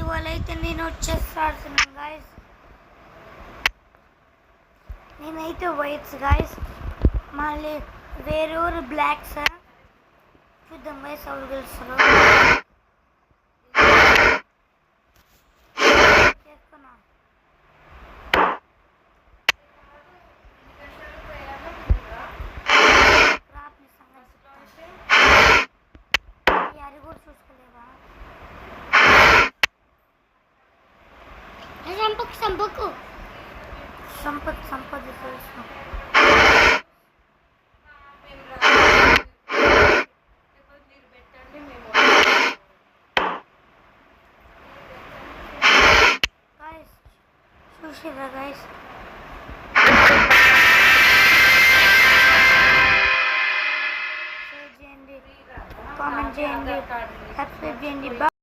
ఇవాళ అయితే నేను వచ్చేసి ఆడుతున్నాను గాయస్. నేనైతే వైట్స్ గాయస్, మళ్ళీ వేరే బ్లాక్స్. చూద్దాం గాయస్ ఎవరు గెలుస్తారు. సంపద చూసిరా గైస్. షేర్ చేయండి, కామెంట్ చేయండి, సబ్స్క్రైబ్ చేయండి.